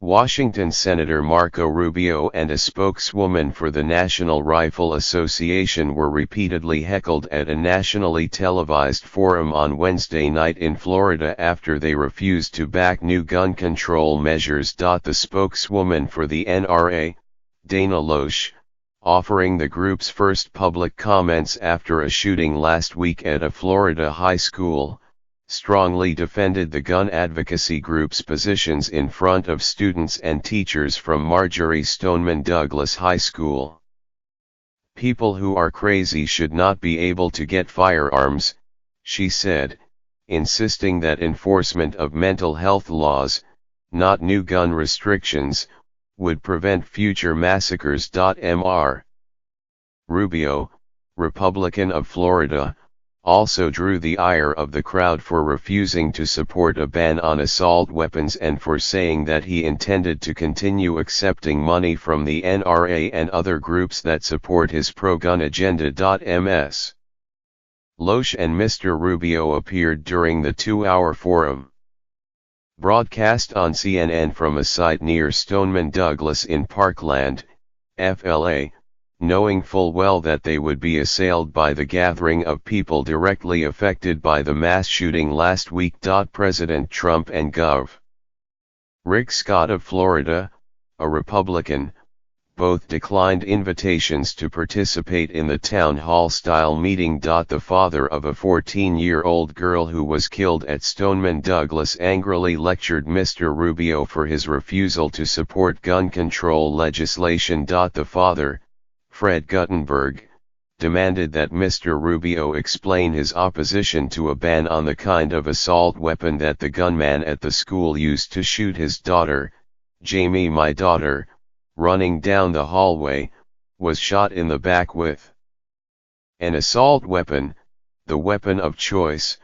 Washington Senator Marco Rubio and a spokeswoman for the National Rifle Association were repeatedly heckled at a nationally televised forum on Wednesday night in Florida after they refused to back new gun control measures. The spokeswoman for the NRA, Dana Loesch, offering the group's first public comments after a shooting last week at a Florida high school, strongly defended the gun advocacy group's positions in front of students and teachers from Marjory Stoneman Douglas High School. "People who are crazy should not be able to get firearms," she said, insisting that enforcement of mental health laws, not new gun restrictions, would prevent future massacres. Mr. Rubio, Republican of Florida, also drew the ire of the crowd for refusing to support a ban on assault weapons and for saying that he intended to continue accepting money from the NRA and other groups that support his pro-gun agenda. Ms. Loesch and Mr. Rubio appeared during the 2-hour forum. Broadcast on CNN from a site near Stoneman Douglas in Parkland, FLA, knowing full well that they would be assailed by the gathering of people directly affected by the mass shooting last week. President Trump and Gov. Rick Scott of Florida, a Republican, both declined invitations to participate in the town hall-style meeting. The father of a 14-year-old girl who was killed at Stoneman Douglas angrily lectured Mr. Rubio for his refusal to support gun control legislation. The father, Fred Guttenberg, demanded that Mr. Rubio explain his opposition to a ban on the kind of assault weapon that the gunman at the school used to shoot his daughter, Jamie. "My daughter, running down the hallway, was shot in the back with an assault weapon, the weapon of choice,"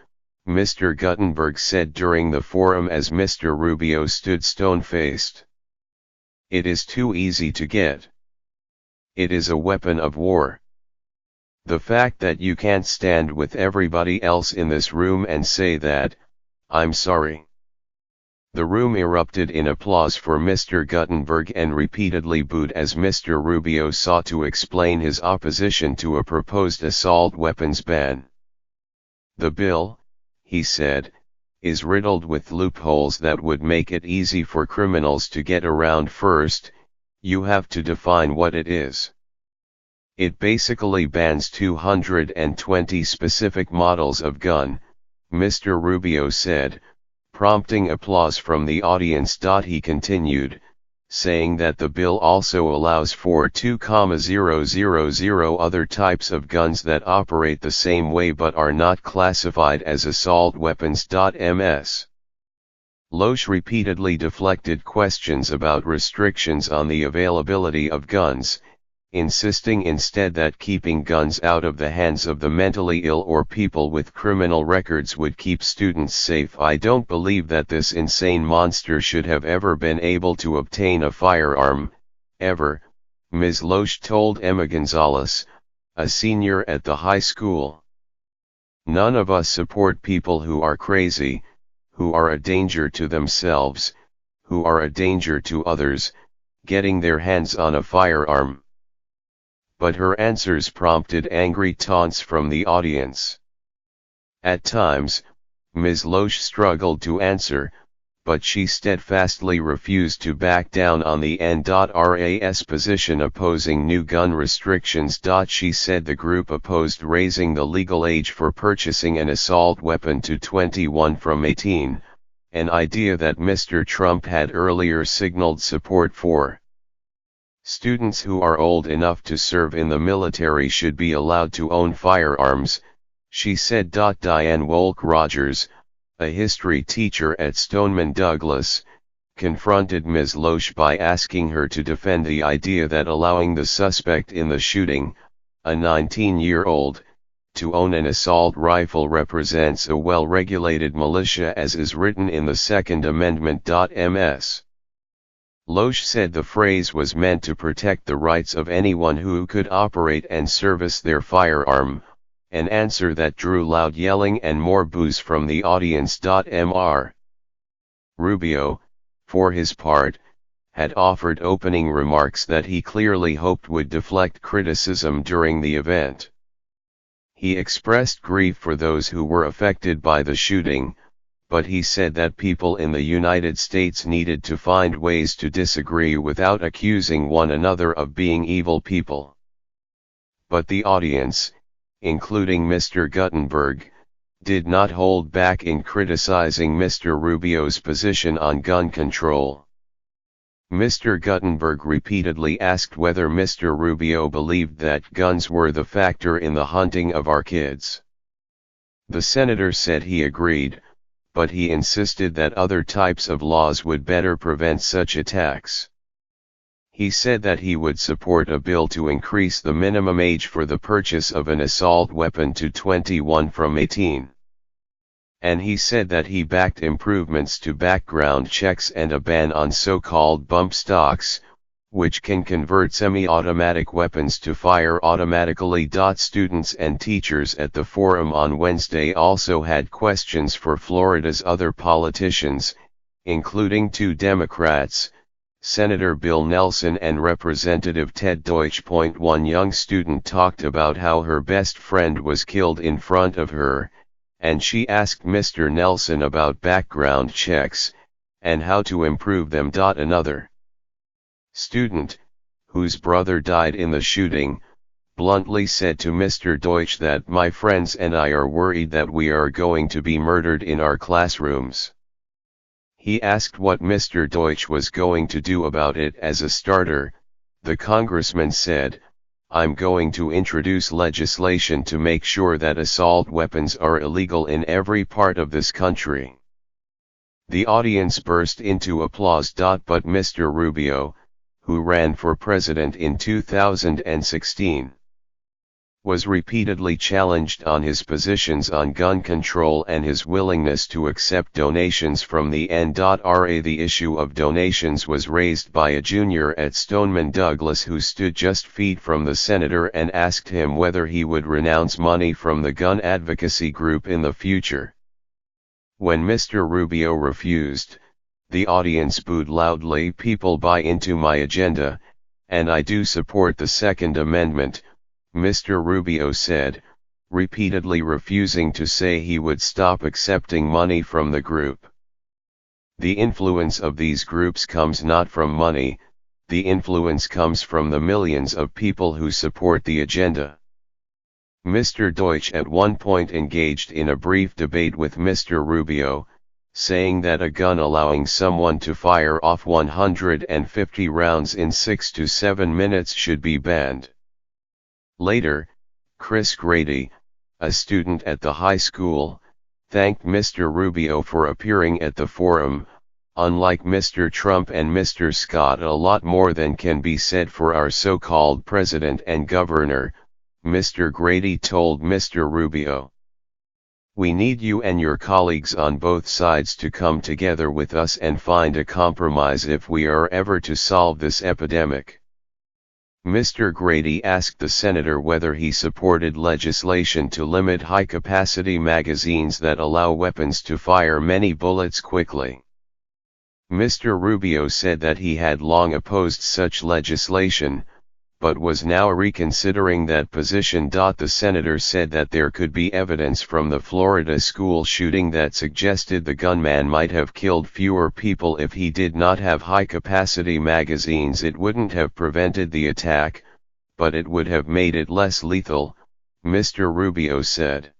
Mr. Guttenberg said during the forum as Mr. Rubio stood stone-faced. "It is too easy to get. It is a weapon of war. The fact that you can't stand with everybody else in this room and say that, I'm sorry." The room erupted in applause for Mr. Guttenberg and repeatedly booed as Mr. Rubio sought to explain his opposition to a proposed assault weapons ban. "The bill," he said, "is riddled with loopholes that would make it easy for criminals to get around. First, you have to define what it is. It basically bans 220 specific models of gun," Mr. Rubio said, prompting applause from the audience. He continued, saying that the bill also allows for 2,000 other types of guns that operate the same way but are not classified as assault weapons. Ms. Loesch repeatedly deflected questions about restrictions on the availability of guns, insisting instead that keeping guns out of the hands of the mentally ill or people with criminal records would keep students safe. "I don't believe that this insane monster should have ever been able to obtain a firearm, ever," Ms. Loesch told Emma Gonzalez, a senior at the high school. "None of us support people who are crazy, who are a danger to themselves, who are a danger to others, getting their hands on a firearm." But her answers prompted angry taunts from the audience. At times, Ms. Loesch struggled to answer, but she steadfastly refused to back down on the NRA's position opposing new gun restrictions. She said the group opposed raising the legal age for purchasing an assault weapon to 21 from 18, an idea that Mr. Trump had earlier signaled support for. "Students who are old enough to serve in the military should be allowed to own firearms," she said. Diane Wolk-Rogers, a history teacher at Stoneman Douglas, confronted Ms. Loesch by asking her to defend the idea that allowing the suspect in the shooting, a 19-year-old, to own an assault rifle represents a well-regulated militia as is written in the Second Amendment. Ms. Loesch said the phrase was meant to protect the rights of anyone who could operate and service their firearm, an answer that drew loud yelling and more boos from the audience. Mr. Rubio, for his part, had offered opening remarks that he clearly hoped would deflect criticism during the event. He expressed grief for those who were affected by the shooting, but he said that people in the United States needed to find ways to disagree without accusing one another of being evil people. But the audience, including Mr. Guttenberg, did not hold back in criticizing Mr. Rubio's position on gun control. Mr. Guttenberg repeatedly asked whether Mr. Rubio believed that guns were the factor in the hunting of our kids. The senator said he agreed, but he insisted that other types of laws would better prevent such attacks. He said that he would support a bill to increase the minimum age for the purchase of an assault weapon to 21 from 18. And he said that he backed improvements to background checks and a ban on so-called bump stocks, which can convert semi-automatic weapons to fire automatically. Students and teachers at the forum on Wednesday also had questions for Florida's other politicians, including 2 Democrats, Senator Bill Nelson and Representative Ted Deutsch. One young student talked about how her best friend was killed in front of her, and she asked Mr. Nelson about background checks, and how to improve them. Another student, whose brother died in the shooting, bluntly said to Mr. Deutsch that my friends and I are worried that we are going to be murdered in our classrooms. He asked what Mr. Deutsch was going to do about it. As a starter, the congressman said, "I'm going to introduce legislation to make sure that assault weapons are illegal in every part of this country." The audience burst into applause. But Mr. Rubio, who ran for president in 2016, was repeatedly challenged on his positions on gun control and his willingness to accept donations from the NRA. The issue of donations was raised by a junior at Stoneman Douglas who stood just feet from the senator and asked him whether he would renounce money from the gun advocacy group in the future. When Mr. Rubio refused, the audience booed loudly. "People buy into my agenda, and I do support the Second Amendment," Mr. Rubio said, repeatedly refusing to say he would stop accepting money from the group. The influence of these groups comes not from money, the influence comes from the millions of people who support the agenda. Mr. Deutsch at one point engaged in a brief debate with Mr. Rubio, saying that a gun allowing someone to fire off 150 rounds in 6 to 7 minutes should be banned. Later, Chris Grady, a student at the high school, thanked Mr. Rubio for appearing at the forum. "Unlike Mr. Trump and Mr. Scott, a lot more than can be said for our so-called president and governor," Mr. Grady told Mr. Rubio. "We need you and your colleagues on both sides to come together with us and find a compromise if we are ever to solve this epidemic." Mr. Grady asked the senator whether he supported legislation to limit high-capacity magazines that allow weapons to fire many bullets quickly. Mr. Rubio said that he had long opposed such legislation, but was now reconsidering that position. The senator said that there could be evidence from the Florida school shooting that suggested the gunman might have killed fewer people if he did not have high-capacity magazines. "It wouldn't have prevented the attack, but it would have made it less lethal," Mr. Rubio said.